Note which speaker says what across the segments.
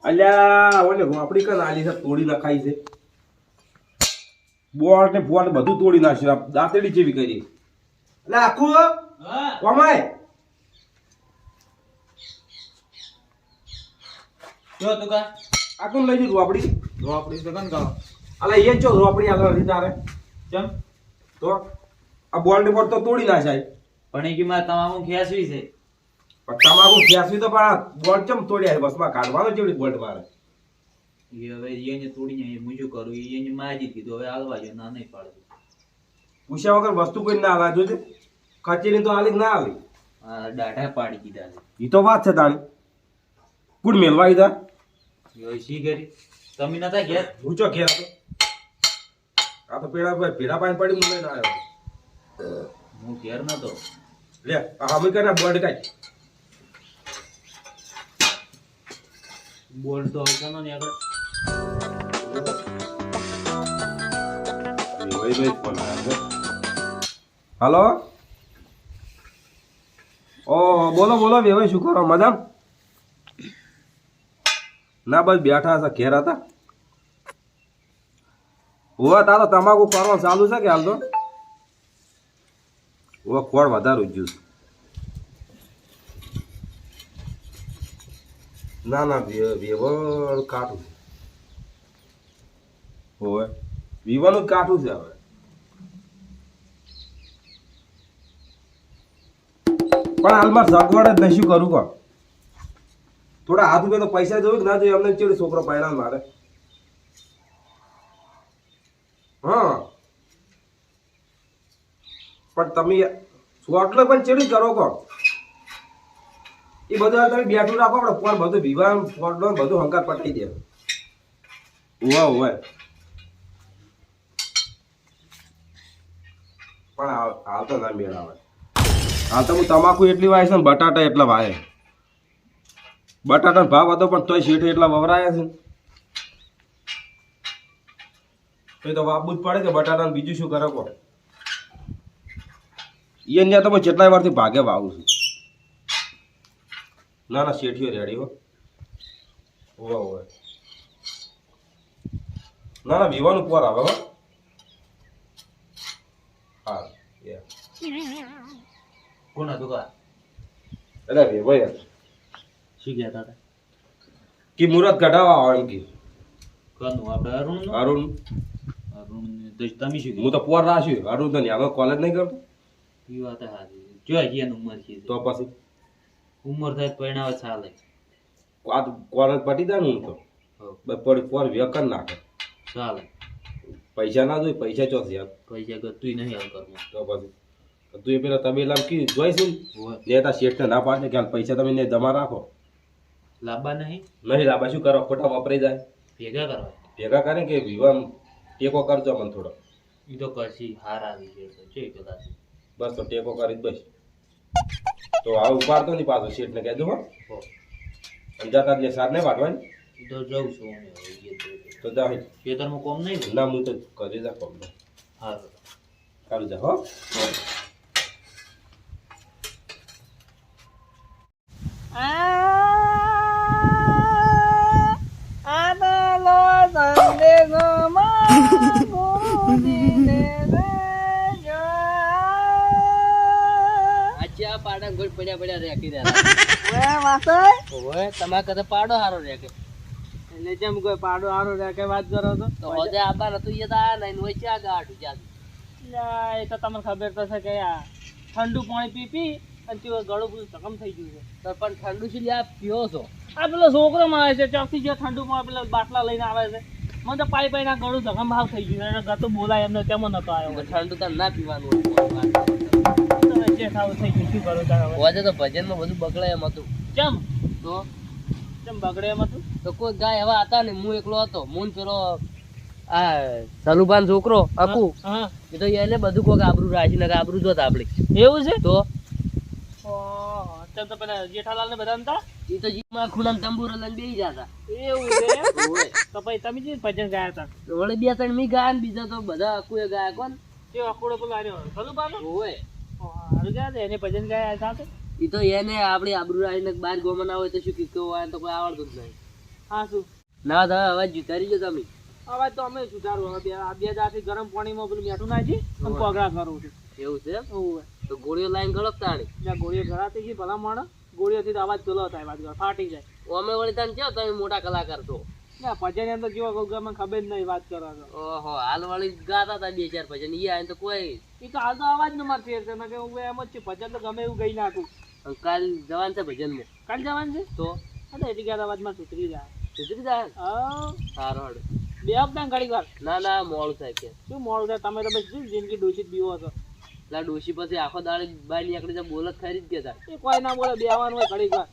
Speaker 1: અલ્યા ઓલે આપડી કન આલી છે તોડી નખાઈ છે બોટ ને બોટ બધું તોડી નાખ્યું દાંતેડી જેવી કરી એટલે આખું કમાય
Speaker 2: જો તું કા
Speaker 1: આખું લઈ જુ આપડી
Speaker 2: તો કન કા
Speaker 1: અલા એ ચો આપડી આગળ તારે
Speaker 2: ચમ
Speaker 1: તો આ બોલ ને બોટ તો તોડી નાખાય
Speaker 2: પણ એ કે મારે તમામ ખેસવી છે
Speaker 1: પણ તમાકુ ફ્યાસવી તો પણ બોલ ચમ તોડ્યા બસ માં કાઢવાનો જેવડી બોલ્ટ મારે
Speaker 2: એ હવે એને તોડીને એ મુજુ કરું એને માજી કીધું હવે હાલવા જો ના નહીં પાડું
Speaker 1: પૂછ્યા વગર વસ્તુ કોઈ ના આવે જોજે કચેરી તો આલી ના આવી
Speaker 2: આ દાઢા પાડી દીધા છે
Speaker 1: ઈ તો વાત છે તાણી કુડ મેલવા ઈદા
Speaker 2: યો સી કરી તમે નતા ઘેર
Speaker 1: ઊંચો ઘેર હતો આ તો પેડા પાણી પડી મુંબઈ ના આવ્યો
Speaker 2: હું ઘેર નતો
Speaker 1: લે આ હમી કરે બોર્ડ કાઢ
Speaker 2: બોલ તો આવતાનો ને આગળ
Speaker 1: હાલો ઓ બોલો બોલો વેવાઈ શું કરો મજામ ના બસ બેઠા છે ઘેર હતા હોવા તારો તમાકુ કરવાનું ચાલુ છે કે હાલ તો ઓ ખોળ વધારે ઉજ્યું ના ના વેવળ કાઠું હોય વિવાનું જ કાઠું છે હવે પણ હાલમાં સગવડ જ નહીં શું કરું કો થોડા હાથ રૂપિયા તો પૈસા જોયું કે ના જોયું અમને ચેડું છોકરો પાડ્યા મારે હા પણ તમે સોટલો પણ ચેડું કરો કો એ બધું તમે બેઠું રાખો આપણે પણ બધું વિવાહ ફોટો બધું હંકાર પટાઈ દે ઓવા ઓવા પણ હાલ તો ના મેળ આવે હાલ તો હું તમાકુ એટલી વાય છે ને બટાટા એટલા વાય બટાટાનો ભાવ હતો પણ તોય શેઠ એટલા વવરાયા છે તો વાપવું જ પડે કે બટાટાનું બીજું શું કરે કો એને ત્યાં તો હું જેટલા વારથી ભાગે વાવું છું ના ના શેઠીઓ રેડી હો ઓવા ઓવા ના ના વિવાનું પોર આવે હો હા
Speaker 2: કોણ હતું કા
Speaker 1: એટલે વેવાય
Speaker 2: શી ગયા તા
Speaker 1: કે મુરત કઢાવા આવે એમ કે
Speaker 2: કનું આપણે અરુણ
Speaker 1: અરુણ
Speaker 2: તમે શું
Speaker 1: હું તો પોર રાખ્યું અરુણ તો આગળ કોલેજ નહીં કરતો
Speaker 2: એ વાત હાજી જો હજી એની ઉંમર છે
Speaker 1: તો પછી
Speaker 2: ઉંમર થાય પરિણામ ચાલે
Speaker 1: આ કોલેજ પટી જાય ને હું તો પડી પોર વેકન નાખે
Speaker 2: ચાલે
Speaker 1: પૈસા ના જોઈએ પૈસા ચોથી યાર
Speaker 2: પૈસા ગતું નહીં હાલ કરવું
Speaker 1: તો પછી તું એ પેલા તબેલા કીધું જોઈશું ને તા શેઠને ના પાડે કે હાલ પૈસા તમે ને જમા રાખો
Speaker 2: લાંબા નહીં
Speaker 1: લાંબા શું કરો ખોટા વાપરી જાય
Speaker 2: ભેગા કરવા
Speaker 1: ભેગા કરે કે વિવાહ ટેકો કરજો મને થોડો
Speaker 2: એ તો કરશી હાર આવી છે જોઈ કદાચ
Speaker 1: બસ તો ટેકો કરી જ બસ તો આ ઉપાડતો નહીં પાછો શેઠને કહેજો હો અને જતા એટલે સાર ને વાટવાની
Speaker 2: તો જઉં છું અમે
Speaker 1: તો જા
Speaker 2: ખેતરમાં કોમ નહીં
Speaker 1: ના હું તો કરી જા કોમ
Speaker 2: હા
Speaker 1: કાઢી જા હો
Speaker 2: પાડા ગોળ પડ્યા પડ્યા રેકી રહ્યા ઓય તમાર કદે પાડો હારો રેકે એટલે જેમ કોઈ પાડો હારો રેકે વાત કરો તો હોજે આબા નતું ઈ તા નઈ હોય ચા ગાડું જાતું લા એ તો તમને ખબર તો છે કે આ ઠંડુ પાણી પી પી અને તે ગળું બધું ચકમ થઈ ગયું છે તો પણ ઠંડુ છે લ્યા પીઓ છો આ પેલો છોકરો માં આવે છે ચોકથી જે ઠંડુ માં પેલા બાટલા લઈને આવે છે મને તો પાઈ પાઈ ના ગળું ચકમ ભાવ થઈ ગયું એને ગતો બોલાય એમને તેમ નતો આવ્યો ઠંડુ તો ના પીવાનું હોય તો ભજનમાં બધું બગડે એમ હતું કેમ તો કેમ બગડે એમ હતું તો કોઈ ગાય એવા હતા ને હું એકલો હતો હું પેલો આ સલુભાન છોકરો અકુ એ તો એને બધું કોક આબરૂ રાખીને આબરૂ જોત આપડી એવું છે તો તો પેલા જેઠાલાલ ને બધા હતા એ તો જીમાં ખૂણામ તંબુરો લઈને બેસી જતા એવું છે તો પછી તમે જે ભજન ગાયા હતા વળે બે ત્રણ મી ગાયા ને બીજા તો બધા અકુએ ગાયા કોણ તે અકુડો પેલો આવ્યો સલુભાન હોય એને ભજન ગાયા સાથે એ તો એને આપડી આબરૂ આવીને બાર ગોમાં ના હોય તો શું કીધું હોય તો કોઈ આવડતું જ નહીં હા શું ના તમે અવાજ જુતારી જો તમે અવાજ તો અમે સુધારું હવે બે દાથી ગરમ પાણીમાં પેલું મીઠું નાખી અને કોગળા કરું છું એવું છે તો ગોળીઓ લાઈન ગળો તાણી ત્યાં ગોળીઓ ગળાતી ગઈ ભલા માણસ ગોળીઓથી તો અવાજ પેલો થાય વાત ફાટી જાય અમે વળી તને કહો તમે મોટા કલાકાર છો ના ભજન એમ તો કેવો મને ખબર જ નહીં વાત કરો છો ઓહો હાલ વાળી ગાતા હતા 2-4 ભજન ઈ આ તો કોઈ ઈ તો હાલ તો અવાજ ન માર ફેર છે મેં કે હું એમ જ છું ભજન તો ગમે એવું ગઈ નાખું કાલ જવાન છે ભજનમાં કાલ જવાન છે તો અરે એટલી ગાતા અવાજમાં સુધરી જાય હા સારો હડ બે હપ્તા ઘડી વાર ના મોડું થાય કે શું મોડું થાય તમે તો બસ શું જિંદગી ડોશી જ બીવો છો એટલે ડોશી પછી આખો દાડે બહાર નીકળી જાય બોલત ખરી જ ગયા એ કોઈ ના બોલે બેવાનું હોય ઘડી વાર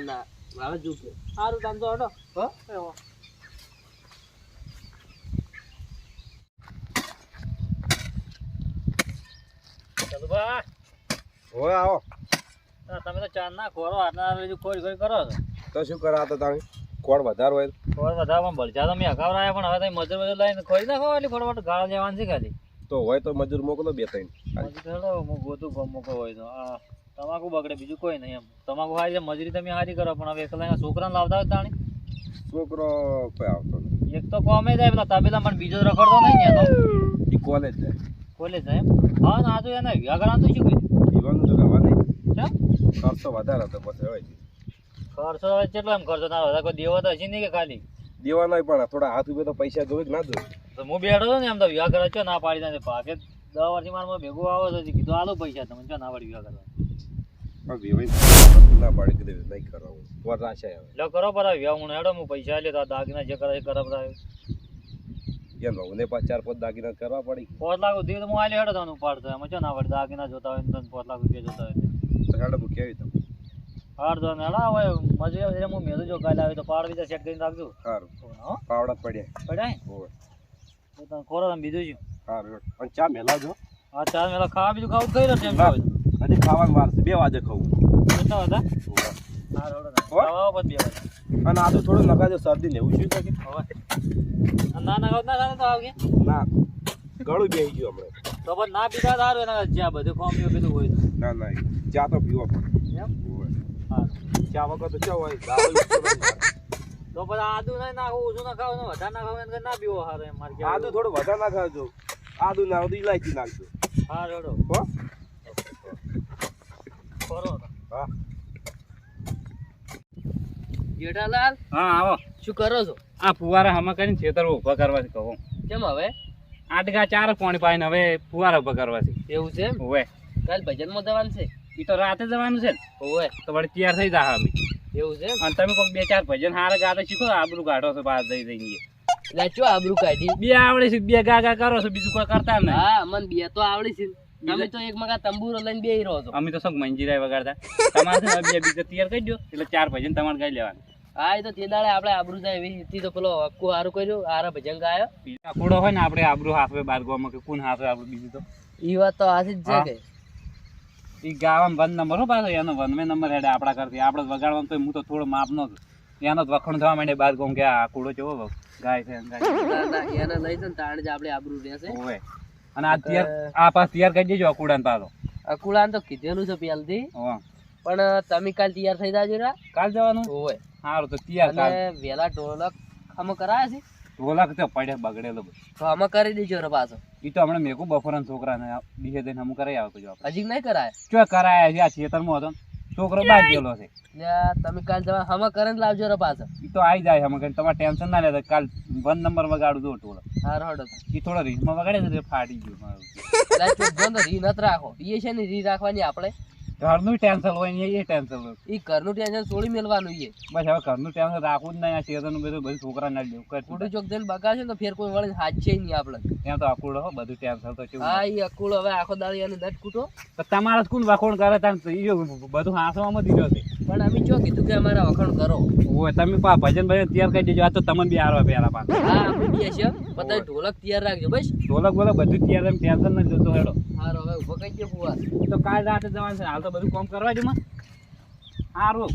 Speaker 2: ના હવે જુકે સારું તામ તો હટો હો
Speaker 1: હોય આવો
Speaker 2: તમે તો ચાર ના ખોરો આટલા કોઈ કરો છો
Speaker 1: તો શું કરા તો તમે કોણ વધારે હોય
Speaker 2: ખોર વધારે ભરજા તો મેં હકાવરાયા પણ હવે તમે મજૂર લઈને ખોરી નાખો એટલે ફટાફટ ગાળા લેવાનું છે ખાલી
Speaker 1: તો હોય તો મજૂર મોકલો 2-3
Speaker 2: મજૂર હું ગોતું મોકો હોય તો આ તમાકુ બગડે બીજું કોઈ નહીં એમ તમાકુ હારી મજૂરી તમે હારી કરો પણ હવે એકલા છોકરાને લાવતા હોય તાણી
Speaker 1: છોકરો કોઈ આવતો નથી
Speaker 2: એક તો કોમે જાય પેલા તબેલા પણ બીજો રખડતો નહીં ને તો
Speaker 1: એ કોલેજ જાય
Speaker 2: જાય એમ હા ના તો એને વ્યાકરણ તો શું કીધું
Speaker 1: જીવાનું તો રહેવા નહીં
Speaker 2: કેમ
Speaker 1: ખર્ચો વધારે હતો પછી હોય
Speaker 2: ખર્ચો હવે કેટલો એમ ખર્ચો ના વધારે કોઈ દેવો તો હજી નહીં કે ખાલી
Speaker 1: દેવાનો પણ થોડા હાથ ઉભે તો પૈસા જોવે કે ના જોવે
Speaker 2: તો હું બેઠો હતો ને એમ તો વ્યાકરણ છો ના પાડી દે પાકે 10 વર્ષથી મારમાં ભેગું આવો તો કીધું આલો પૈસા તમે ચો ના પાડી વ્યાકરણ
Speaker 1: પણ વેવાઈ ના પાડી કે નહીં કરાવું પર રાશા આવે
Speaker 2: લો કરો પર વ્યા હું હેડો હું પૈસા લે તો દાગીના જે કરે એ કરે બધા
Speaker 1: એમ મને 4-5 દાગીના કરવા પડી
Speaker 2: 5 લાખ સુધી તો હું આલે હેડો તમને પાડતો એમ ચો ના પાડી દાગીના જોતા હોય ને 5 લાખ રૂપિયા જોતા હોય
Speaker 1: તો હેડો હું કેવી તમે
Speaker 2: હાર દો ને હેડા હોય મજે હું મેલું જો કાલે આવે તો પાડ બીજા સેટ કરીને રાખજો
Speaker 1: સારું
Speaker 2: હો
Speaker 1: પાવડા પડ્યા
Speaker 2: પડાય
Speaker 1: હોય
Speaker 2: તો તને ખોરો તમે બીજું છું
Speaker 1: સારું અને ચા મેલાવજો
Speaker 2: હા ચાર મેલા ખાવા બીજું ખાવું કઈ રહ્યો એમ
Speaker 1: હજી ખાવાનું વાર છે 2 વાગે ખાવું
Speaker 2: કેટલા હતા હા રોડો ખાવા પછી 2 વાગે
Speaker 1: અને આદુ થોડું નખાજો શરદી ને એવું શું છે કે
Speaker 2: હવે ના ખાવ તો આવગે
Speaker 1: ના ગળું બેહી ગયું હમણાં
Speaker 2: તો પણ ના પીધા સારું એના જ્યાં બધું કોમ્યો પેલું હોય
Speaker 1: ના ચા તો પીવો પડે
Speaker 2: એમ
Speaker 1: હા ચા વગર તો ચા હોય ગાળું
Speaker 2: તો પછી આદુ નહીં નાખવું ઓછું ના ખાવ ને વધારે ના ખાવ એને ના પીવો સારું એમ મારે
Speaker 1: આદુ થોડું વધારે ના ખાજો આદુ ના આદુ ઇલાયચી નાખજો
Speaker 2: હા રોડો
Speaker 1: હો
Speaker 2: ખરો
Speaker 1: હા
Speaker 2: જેઠાલાલ
Speaker 3: હા આવો
Speaker 2: શું કરો છો
Speaker 3: આ ફુવારા હમા કરીને ખેતર ઉભા કરવાથી કહું
Speaker 2: કેમ હવે
Speaker 3: આટકા 4 પાણી પાઈને હવે ફુવારા ઉભા કરવાથી
Speaker 2: એવું છે
Speaker 3: ઓવે
Speaker 2: કાલ ભજનમાં જવાનું છે
Speaker 3: ઈ તો રાતે જવાનું છે ને
Speaker 2: ઓવે
Speaker 3: તો વળી તૈયાર થઈ જા અમે
Speaker 2: એવું છે
Speaker 3: અને તમે કોઈક 2-4 ભજન હારે ગાતા શીખો આબરૂ કાઢો છો બહાર જઈ
Speaker 2: લાચો આબરૂ કાઢી
Speaker 3: બે આવડે છે 2 ગા કરો છો બીજું કોઈ કરતા નહીં
Speaker 2: હા મને બે તો આવડી છે તમે તો એક મગા તંબુરો લઈને બેહી રહો છો
Speaker 3: અમે તો શું મંજીરાય વગાડતા તમારે છે ને બે બીજા તૈયાર કરી દો એટલે 4 ભજન તમારે ગાઈ લેવાના
Speaker 2: હા એ તો તે દાડે આપણે આબરૂ જાય એવી તો પેલો હક્કો હારું કર્યું આરા ભજન ગાયો
Speaker 3: બીજા કુડો હોય ને આપણે આબરૂ હાથવે બાર ગામમાં કે કોણ હાથવે આપણું બીજું તો
Speaker 2: ઈ વાત તો આથી જ છે કે
Speaker 3: ઈ ગાવામાં 1 નંબર હો પાછો એનો 1મે નંબર હેડે આપણા કરતી આપણે વગાડવાનું તો હું તો થોડો માપનો છું એનો વખણ થવા માંડે બાર ગામ કે આ કુડો કેવો ગાય છે ગાય
Speaker 2: એને લઈ જઈને તાણે જ આપણે આબરૂ રહેશે
Speaker 3: ઓવે અને આ તૈયાર આ પાસ તૈયાર કરી દેજો અકુડાન પાછો
Speaker 2: અકુડાન તો કીધેલું છે પહેલથી
Speaker 3: હા
Speaker 2: પણ તમે કાલ તૈયાર થઈ જાજો રા
Speaker 3: કાલ જવાનું
Speaker 2: ઓવે
Speaker 3: સારું તો તૈયાર કાલ
Speaker 2: અને વેલા ઢોલક આમાં કરાયા છે
Speaker 3: ઢોલક તો પડે બગડેલો
Speaker 2: તો આમાં કરી દેજો રે પાછો
Speaker 3: ઈ તો હમણાં મેકુ બફોરના છોકરાને બીજે દિન હમું કરાઈ આવતો જો
Speaker 2: હજી નહીં કરાય
Speaker 3: ચો કરાયા છે આ ખેતરમાં હતો છોકરો બાદ ગયેલો છે
Speaker 2: તમે કાલ જવા આમાં કરીને લાવજો રે પાછો
Speaker 3: ઈ તો આવી જાય હમણાં કઈ તમારે ટેન્શન ના લેતા કાલ 1 નંબર વગાડું જો ઢોલક
Speaker 2: હાર હડો
Speaker 3: ઈ થોડો રીસમાં વગાડે છે તો ફાટી ગયું મારું
Speaker 2: જો ને રી નત રાખો એ છે ને રી રાખવાની આપણે
Speaker 3: ઘરનું ટેન્શન હોય ને એ ટેન્શન હોય
Speaker 2: ઈ ઘરનું ટેન્શન છોડી મેલવાનું ઈ
Speaker 3: બસ હવે ઘરનું ટેન્શન રાખવું જ નહીં આ ખેતરનું બધું છોકરા ના લેવું
Speaker 2: કુડું ચોક જઈને બગાડશે તો ફેર કોઈ વળે હાથ છે નહીં આપણે
Speaker 3: ત્યાં તો અકુડો હો બધું ટેન્શન તો કેવું
Speaker 2: હા ઈ અકુળ હવે આખો દાડી અને દટ કૂટો
Speaker 3: તો તમારે કોણ વખોણ કરે તાન બધું હાંસવામાં દીધો છે
Speaker 2: પણ અમે જો કીધું કે અમારા વખાણ કરો
Speaker 3: ઓય તમે ભજન તૈયાર કરી દેજો આ તો તમને બી આરવા પેલા પાછા
Speaker 2: હા અમે બી છે બધા ઢોલક તૈયાર રાખજો બસ
Speaker 3: ઢોલક બોલક બધું તૈયાર એમ ટેન્શન નથી લેતો હેડો
Speaker 2: હારો હવે ઉભો કરી દે ફુવા
Speaker 3: તો કાલ રાતે જવાનું છે હાલ તો બધું કામ કરવા દે માં સારું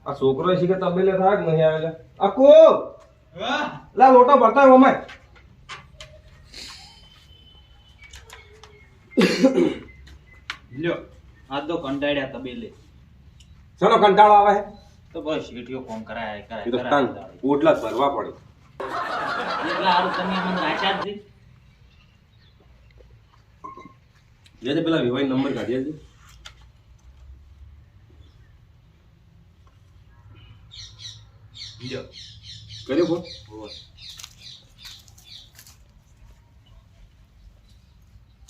Speaker 1: આ છોકરો શીખે તબેલે થાય કે નહીં આવેલા અકુ લા લોટો ભરતા હોય ઓમાય
Speaker 3: લ્યો આ તો કંટાળ્યા તબેલે
Speaker 1: ચલો કંટાળો આવે છે?
Speaker 3: તો બસ સીટીઓ ફોન કરાય
Speaker 1: એ તો તંગ ઓટલા જ ભરવા પડે.
Speaker 3: એટલા હારું તમે મને રાખ્યા જ નહીં.
Speaker 1: જે પેલા વિવાહ નંબર કાઢી છે.
Speaker 3: બીજો
Speaker 1: કર્યો ફોન?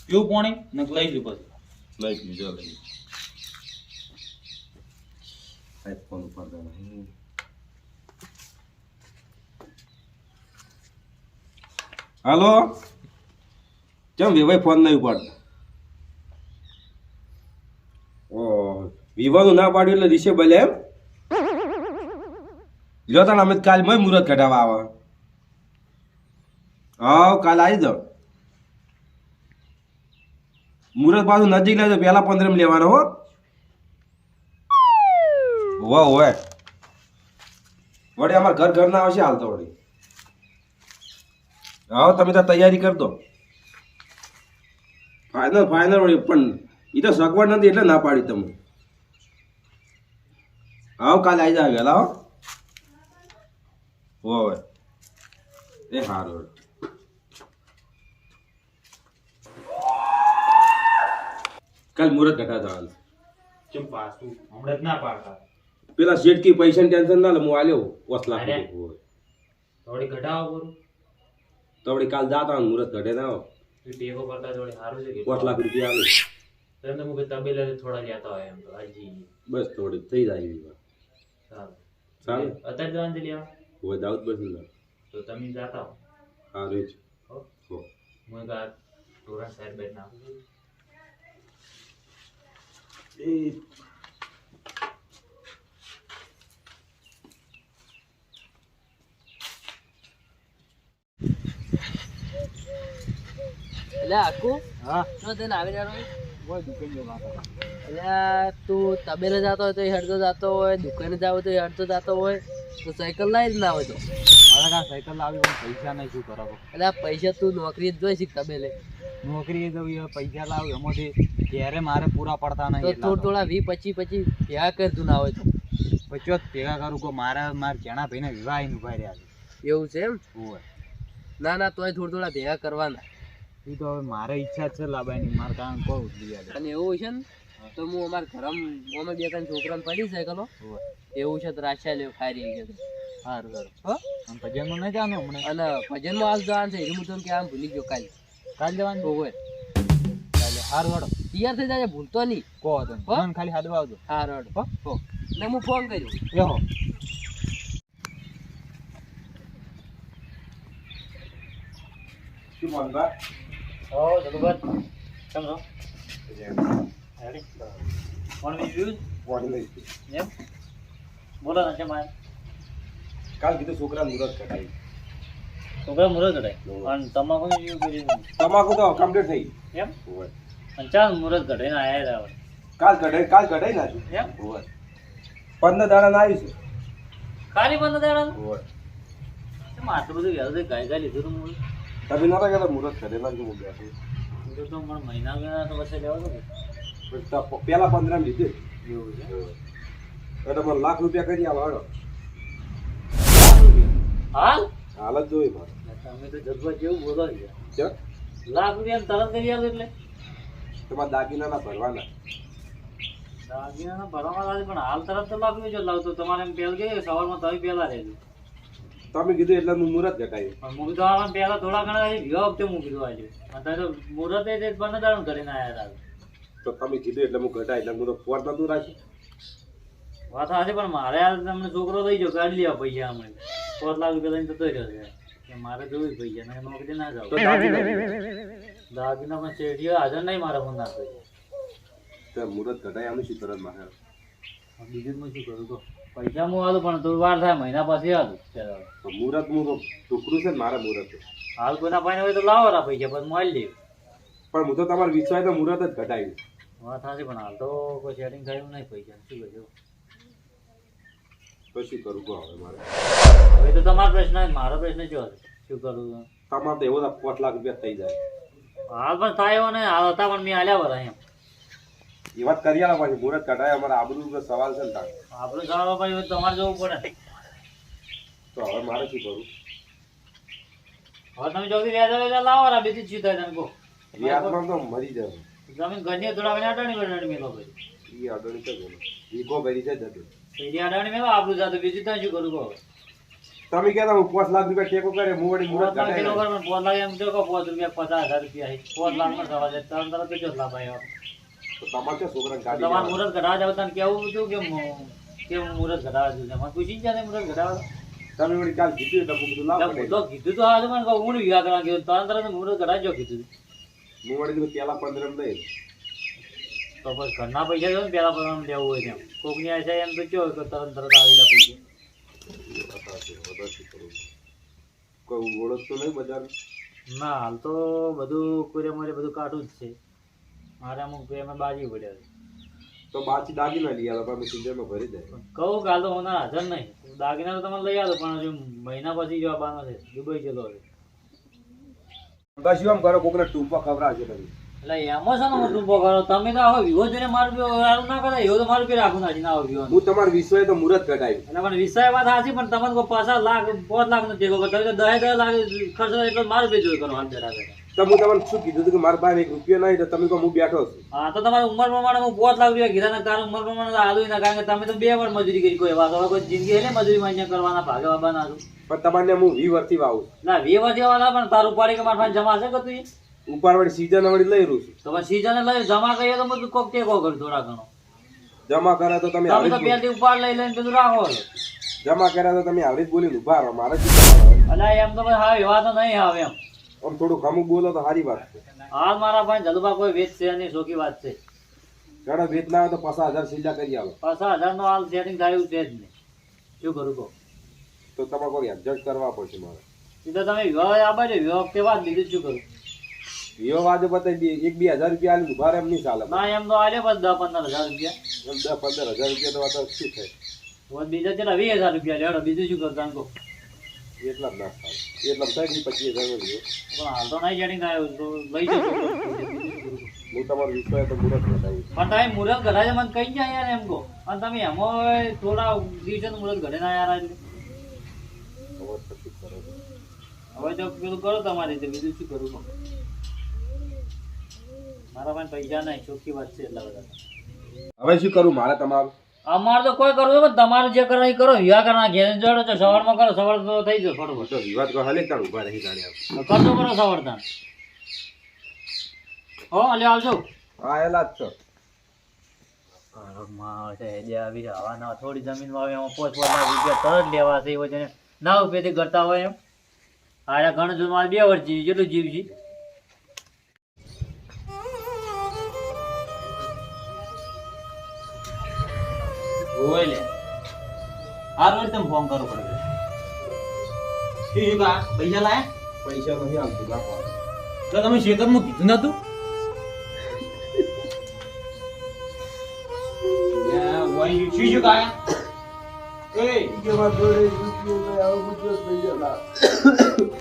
Speaker 3: કેવું પાણી ને લઈ લ્યું પછી
Speaker 1: લઈ બીજો લઈ ફોન ઉપર નહીં. હાલો, કેમ વિવાહ ફોન નહીં ઉપાડતા? ઓ વિવાહનું ના પાડ્યું એટલે દિશે બોલે એમ? લ્યો તાણ અમે કાલ મય મુહૂર્ત કઢાવવા આવે. હા કાલ આવી જાઓ. મુહૂર્ત પાછું નજીક લેજો, પેલા 15 લેવાનો હો. હોવે હોવે વળી અમારા ઘર ના આવશે હાલ તો વળી. હા તમે તો તૈયારી કરી દો. ફાઇનલ વળી પણ એ તો સગવડ નથી એટલે ના પાડી તમે. હા કાલે આવી જાય વહેલા હો. હોવે એ સારું. કાલ મુહૂર્ત ઘટા જવાનું.
Speaker 3: ચમ પાછું હમણાં જ ના પાડતા
Speaker 1: પેલા શેઠ કી પૈસા ટેન્શન ના લે, હું આલ્યો વસલા.
Speaker 3: અરે. થોડી ઘટાવો કરું
Speaker 1: તો વળી કાલ જાતા મુહૂર્ત ઘટે ના આવો.
Speaker 3: ટેકો કરતા થોડી સારું છે કે
Speaker 1: 5 લાખ રૂપિયા આવે.
Speaker 3: તમને મુકે તબેલે થોડા લેતા હોય એમ તો હજી
Speaker 1: બસ થોડી થઈ જાય એવી વાત.
Speaker 3: સારું
Speaker 1: સારું
Speaker 3: અત્યારે જવાનું છે લેવા
Speaker 1: હવે દાઉદ બસ ને
Speaker 3: તો તમે જાતા હો
Speaker 1: સારું જ
Speaker 3: હો
Speaker 1: હો.
Speaker 3: હું કા ટોરા સાહેબ બેઠ નાખું છું.
Speaker 1: એ
Speaker 2: એટલે આખું
Speaker 3: હા
Speaker 2: તો તને આવી જવાનું.
Speaker 3: કોઈ દુકાન જો વાત
Speaker 2: એટલે તું તબેલે જતો હોય તો એ હડતો જતો હોય, દુકાને જાવ તો એ હડતો જતો હોય, તો સાયકલ લાવી જ ના હોય તો.
Speaker 3: મારા કા સાયકલ લાવી પણ પૈસા નહીં શું કરો
Speaker 2: એટલે આ પૈસા તું નોકરી જ જોઈ શીખ તબેલે
Speaker 3: નોકરી એ જવી પૈસા લાવ્યું એમાંથી ત્યારે મારે પૂરા પડતા
Speaker 2: તો
Speaker 3: નહીં
Speaker 2: થોડા 20-25 ભેગા કર તું ના હોય તો.
Speaker 3: બચ્ચો ભેગા કરું કો મારા જેણા ભાઈને વિવાહ ઉભા રહ્યા છે
Speaker 2: એવું છે એમ?
Speaker 3: હોય
Speaker 2: ના ના તોય થોડા ભેગા કરવાના.
Speaker 3: એ તો હવે મારે ઈચ્છા જ છે લાવવાની મારે કારણ કહું લીધા
Speaker 2: અને એવું છે ને તો હું અમારા ઘરમાં અમે 2-3 છોકરાને પડી સાયકલો એવું છે તો રાખ્યા લેવું ખાઈ રહી છે.
Speaker 3: સારું સારું
Speaker 2: હો
Speaker 3: ભજનમાં નહીં જવાનું હમણાં
Speaker 2: અને ભજનમાં હાલ જવાનું છે એ હું તમને કે આમ ભૂલી ગયો કાલે.
Speaker 3: કાલ જવાનું
Speaker 2: હોય
Speaker 3: ચાલે સારું વાળો
Speaker 2: તૈયાર થઈ જાય ભૂલતો નહીં.
Speaker 3: કહો તમે
Speaker 2: હો?
Speaker 3: મને ખાલી હાડવા આવજો
Speaker 2: હા રડ હો ને હું ફોન કર્યો.
Speaker 3: એહો
Speaker 1: શું મંગા
Speaker 3: હો જગુબર સમજો રેડી કોણ બીજું
Speaker 1: વાડી લઈ
Speaker 3: એમ બોલો ને કેમ આયા
Speaker 1: કાલ કીધું છોકરા મુહૂર્ત કઢાવી.
Speaker 3: છોકરા મુરત કઢાય અને તમાકુ જેવું કર્યું
Speaker 1: તમાકુ તો કમ્પ્લીટ થઈ
Speaker 3: એમ
Speaker 1: હોય.
Speaker 3: અને ચાલ મુરત કઢાઈને આયા રાવણ
Speaker 1: કાલ કઢાઈ નાખ્યું
Speaker 3: એમ
Speaker 1: હોય. 15 દાડા ના આવી છે
Speaker 3: ખાલી બંધ દેવાનું
Speaker 1: હોય.
Speaker 3: આટલું બધું વ્યાજ ગાય ગાય લીધું તું મૂળ
Speaker 1: તમે નતા કહેતા મુહૂર્ત કઢેલા જ હું બેઠું.
Speaker 3: તો મને મહિના ગયા તો પછી લેવા દો
Speaker 1: પેલા 15 લીધું
Speaker 3: એવું છે
Speaker 1: એટલે મને લાખ રૂપિયા કરી આવો.
Speaker 3: હાલ
Speaker 1: હાલ જ જોઈ મારે.
Speaker 3: તમે તો જગવા જેવું બોલો છો
Speaker 1: ચલ
Speaker 3: લાખ રૂપિયા તરત કરી આવો એટલે
Speaker 1: તમારા દાગીના ના ભરવાના.
Speaker 3: દાગીના ભરવામાં લાગે પણ હાલ તરત તો લાખ રૂપિયા લાવતો તમારે એમ પહેલ ગઈ સવારમાં તમે પહેલા રહેજો
Speaker 1: તમે કીધું એટલે હું મુહૂર્ત ઘટાયું.
Speaker 3: પણ મૂકી તો આમાં પહેલા થોડા ઘણા વિવાહ વખતે મૂકી દો આજે અત્યારે તો મુહૂર્ત એ બંને દાડું કરીને આવ્યા હતા
Speaker 1: તો તમે કીધું એટલે હું ઘટાય એટલે હું તો ફોર નતું રાખી.
Speaker 3: વાત સાચી પણ મારે આ તમને છોકરો લઈ જાઓ કાઢી લેવા પૈસા હમણાં 4 લાખ રૂપિયા લઈને જતો રહ્યો છે કે મારે જોયું પૈસા ને નોકરી ના જાવ
Speaker 1: તો દાગીના
Speaker 3: દાગીના પણ શેઠીઓ હાજર નહીં મારા ફોન નાખતો
Speaker 1: તો મુહૂર્ત ઘટાય આનું શું તરત મારે.
Speaker 3: બીજું હું શું કરું તો પૈસા હું આલું પણ થોડી વાર થાય મહિના પછી આલું ત્યારે
Speaker 1: તો મુહૂર્ત હું તો ટુકડું છે ને મારા મુહૂર્ત.
Speaker 3: હાલ કોઈના પાસે હોય તો લાવો રા પૈસા પછી મારી લેવું
Speaker 1: પણ હું તો તમારે વિશ્વાસ તો મુહૂર્ત જ ઘટાયું.
Speaker 3: વાત સાચી પણ હાલ તો કોઈ સેટિંગ થયું નહીં પૈસા શું કહ્યું
Speaker 1: તો શું કરું કહો હવે મારે.
Speaker 3: હવે તો તમારો પ્રશ્ન મારો પ્રશ્ન જો શું કરું
Speaker 1: તમારે તો એવો 5 લાખ રૂપિયા થઈ જાય.
Speaker 3: હાલ પણ થાય એવો ને હાલ હતા પણ મેં આલ્યા બધા એમ
Speaker 1: એ વાત કરી આલો પાછી મુહૂર્ત કઢાય અમારા આબરૂ ઉપર સવાલ છે ને તાણ.
Speaker 3: આપણું જવા ભાઈ તમારે જવું પડે.
Speaker 1: તો હવે મારે શું કરું?
Speaker 3: હવે તમે જલ્દી વ્યાજ લાવો રા બીજી ચીજ થાય તમે કહો.
Speaker 1: વ્યાજમાં તો મરી જાય.
Speaker 3: જમીન ઘરની થોડા અડાણી મેલો ભાઈ.
Speaker 1: એ અડણી છે બોલો. વીઘો ભરી છે જતું.
Speaker 3: પેલી અડાણી મેલો આપણું જાતે બીજું ત્યાં શું કરું કહો.
Speaker 1: તમે કહેતા હું 5 લાખ રૂપિયા ટેકો કરે હું વળી મુહૂર્ત
Speaker 3: પોત
Speaker 1: કઢાય.
Speaker 3: લાખ 5 લાખ એમ જો કહો 5 રૂપિયા 50,000 રૂપિયા 5 લાખ માં થવા જાય તરત તરત જ લાભ આવ્યો.
Speaker 1: તો તમારે શું છોકરાને કાઢી
Speaker 3: તમારે
Speaker 1: દેવાના?
Speaker 3: મુહૂર્ત ઘટાવા જાવ તને કેવું હતું કે મુહૂર્ત ઘટાવા છું મને પૂછી જાય મુહૂર્ત ઘટાવા
Speaker 1: તમે વળી કાલ જીત્યું તો હું કીધું લાવો
Speaker 3: હું તો કીધું તો આજે મને કહું હું વિવાહ કરવા ગયો તરત તરત મુહૂર્ત ઘટાડજો કીધું
Speaker 1: હું વળી કીધું પેલા 15 લઈ.
Speaker 3: તો પછી ઘરના પૈસા જો ને પેલા પગાર દેવું હોય તેમ કોકની આશા એમ તો કયો કે તરત તરત આવી રહ્યા પૈસા
Speaker 1: કોઈ ઓળખતો નહીં બજાર.
Speaker 3: ના હાલ તો બધું કોરે મોરે બધું કાઢું જ છે મારે અમુક એમાં બાજી પડ્યા છે
Speaker 1: તો બાચી દાગીના લઈ આલો પણ સિઝનમાં ભરી જાય.
Speaker 3: કહું કે હાલ તો હોનાર હાજર નહીં દાગીના તો તમે લઈ આવો પણ હજુ મહિના પછી જો આવવાનો છે દુબઈ ચલો હવે
Speaker 1: કશું આમ કરો કોકને ટૂંપા ખવડાવજો તમે.
Speaker 3: એટલે એમાં છે ને હું ટૂંપો કરો તમે તો આવો વિવો જોઈને મારું સારું ના કરે એવો તો મારું પે રાખું નાખી ના આવો વિવો
Speaker 1: હું તમારા વિશ્વાએ તો મુહૂર્ત કઢાવી.
Speaker 3: એટલે પણ વિષય વાત સાચી પણ તમને કોઈ 5 લાખ 5 લાખ નો ટેકો કરો તમે તો 10 લાખ ખર્ચો એટલો મારું પે જોઈ કરો હાથ બેઠા
Speaker 1: તો હું તમને શું કીધું હતું કે મારા પાસે 1 રૂપિયો નહીં તો તમે કહો હું બેઠો છું.
Speaker 3: હા તો તમારી ઉંમર પ્રમાણે હું 5 લાખ રૂપિયા કીધા ને તારી ઉંમર પ્રમાણે હાલું ના કારણ કે તમે તો 2 વાર મજૂરી કરી કોઈ વાત હવે કોઈ જિંદગી એટલે મજૂરી માં અહીંયા કરવાના ભાગે બાબાના છું
Speaker 1: પણ તમારે હું 20 વર્ષથી વાવું છું.
Speaker 3: ના 20 વર્ષ જેવા પણ તારું પાડી કે મારા પાસે જમા છે કે તું
Speaker 1: ઉપર વળી સીઝન વળી લઈ રહ્યું છું.
Speaker 3: તો પછી સીઝને લઈ જમા કરીએ તો બધું કોક ટેકો કર થોડા ઘણો
Speaker 1: જમા કર્યા તો તમે
Speaker 3: તમે
Speaker 1: આવી
Speaker 3: તો
Speaker 1: જ
Speaker 3: પહેલી ઉપાડ લઈ લઈને બધું રાખો છો.
Speaker 1: જમા કર્યા તો તમે આવી જ બોલીને ઉભા રહો. મારે શું કરવાનું?
Speaker 3: અલા એમ તો પછી હા એવા તો નહીં આવે એમ
Speaker 1: આમ થોડુંક અમુક બોલો તો સારી વાત છે.
Speaker 3: હાલ મારા પાસે જલુબા કોઈ વેચ છે નહીં સોખી વાત છે
Speaker 1: ઘણા વેચ ના આવે તો 50,000 સીધા કરી આવો.
Speaker 3: 50,000 નો હાલ સેટિંગ થયું છે જ નહીં શું કરું કહો
Speaker 1: તો તમારે કોઈ એડજસ્ટ કરવા પડશે મારે.
Speaker 3: એ તો તમે વિવાહ આપા છો વિવાહ વખતે વાત બીજું શું કરું
Speaker 1: વિવો વાજે બતાવી 1-2 હજાર રૂપિયા આલી ઉભા રહે એમ નહીં ચાલે.
Speaker 3: ના એમ તો આલે બસ 10-15 હજાર રૂપિયા
Speaker 1: એમ 10-15 હજાર રૂપિયા તો વાત શું થાય?
Speaker 3: તો બીજા કેટલા 20,000 રૂપિયા લેવડો બીજું શું કરતા કહો
Speaker 1: એટલા જ ના થાય. એટલા થાય કે 25,000 નો વિવો.
Speaker 3: પણ હાલ તો નહીં સેટિંગ થાય તો લઈ જજો
Speaker 1: હું તમારો વિશ્વાસ તો મુહૂર્ત કઢાવી.
Speaker 3: પણ તમે મુહૂર્ત ઘડાય મને કહી જાય યાર એમ કહો અને તમે એમાં થોડા દિવસે મુહૂર્ત ઘડે ના યાર એટલે
Speaker 1: હવે તો શું કરો છો?
Speaker 3: હવે તો પેલું કરો તમારી રીતે બીજું શું કરું કહો મારા પાસે પૈસા નહીં ચોખ્ખી વાત છે એટલા બધા
Speaker 1: હવે શું કરું મારે તમારું?
Speaker 3: અમારે તો કોઈ કરવું પણ તમારે જે કરો એ કરો વિવાહ કરવા ઘેર જોડો છો સવારમાં કરો સવાર તો થઈ જાય ફટોફટ
Speaker 1: તો વિવાદ કહો હાલે તાણ ઉભા રહી ગાડી આપ.
Speaker 3: કરજો કરો સવાર તાણ હો અલે આવજો
Speaker 1: હા એલા જ છો.
Speaker 3: થોડી જમીન વાવે એમાં 5 લાખ રૂપિયા તરત લેવા છે એવું છે ના રૂપિયાથી કરતા હોય એમ આયા ઘણું જો મારે 2 વર્ષ જીવી જેટલું જીવ છે ઓય લે આ રોજ તમે ફોન કરો પડે ઠીક આ પૈસા લાયા
Speaker 1: પૈસા નહીં આવતું બાપા.
Speaker 3: તો તમે શેતરમાં કીધું નતું શું કાયા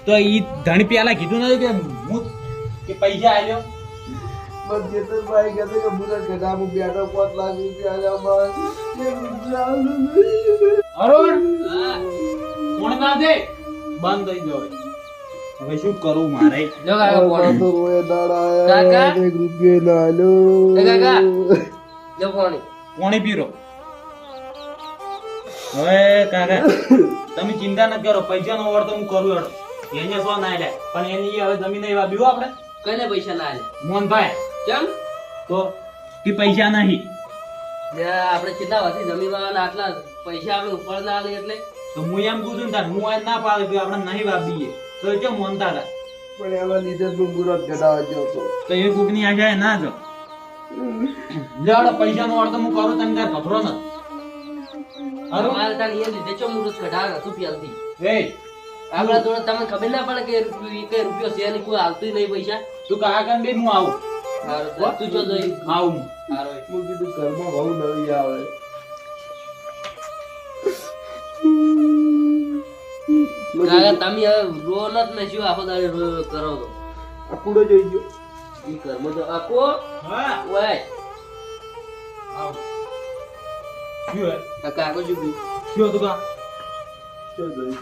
Speaker 3: તો ઈ ધણી પેલા કીધું નથી કે હું કે પૈસા આલ્યો અરુણ કોણ ના દે બંધ થઈ ગયો હવે શું કરું મારે જો કાકા કોણી પીરો હવે કાકા તમે ચિંતા ન કરો પૈસા નો વળતો હું કરું હેડો એને સો ના લે પણ એની હવે જમીન એવા બીવો આપણે
Speaker 2: કને પૈસા ના આલે
Speaker 3: મોહનભાઈ
Speaker 2: કેમ
Speaker 3: તો કે પૈસા નહીં
Speaker 2: આપણે કેટલા વર્ષથી જમીન વાળાના આટલા પૈસા આપણે ઉપર ના આલે એટલે
Speaker 3: તો હું એમ પૂછું તાર હું આજ ના પાડું કે આપણે નહીં વાપીએ તો એ કેમ મોનતા હતા
Speaker 1: પણ એના લીધે તું મુહૂર્ત કઢાવા ગયો હતો.
Speaker 3: તો એ કોકની આ જાય ના જો લેવડો પૈસા નો વળતો હું કરું તમે તાર કથરો ન
Speaker 2: અમારે તાર એ લીધે ચો મુરત કઢાવ હતું પ્યાલથી
Speaker 3: એ
Speaker 2: આપણા જોડે તમને ખબર ના પડે કે રૂપિયો છે ને કોઈ આવતું નહીં પૈસા
Speaker 3: તું કાકા કાન બે હું આવું
Speaker 2: હારું તું ચો જઈ
Speaker 3: આવું
Speaker 2: હારું
Speaker 1: હું કીધું ઘરમાં બહુ નવી આવે.
Speaker 2: કાકા તમે હવે રોલ જ નહીં આખો દાડે રો કરો તો
Speaker 1: આ કૂડો જોઈ ગયો.
Speaker 2: ઈ કર્મ તો આખો
Speaker 3: હા
Speaker 2: ઓય
Speaker 4: શું હે
Speaker 2: કાકા આગળ શું થયું?
Speaker 4: શું હતું કા શું જોઈ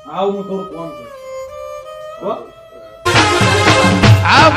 Speaker 4: આવ હું થોડું કોમ છે હો
Speaker 5: આ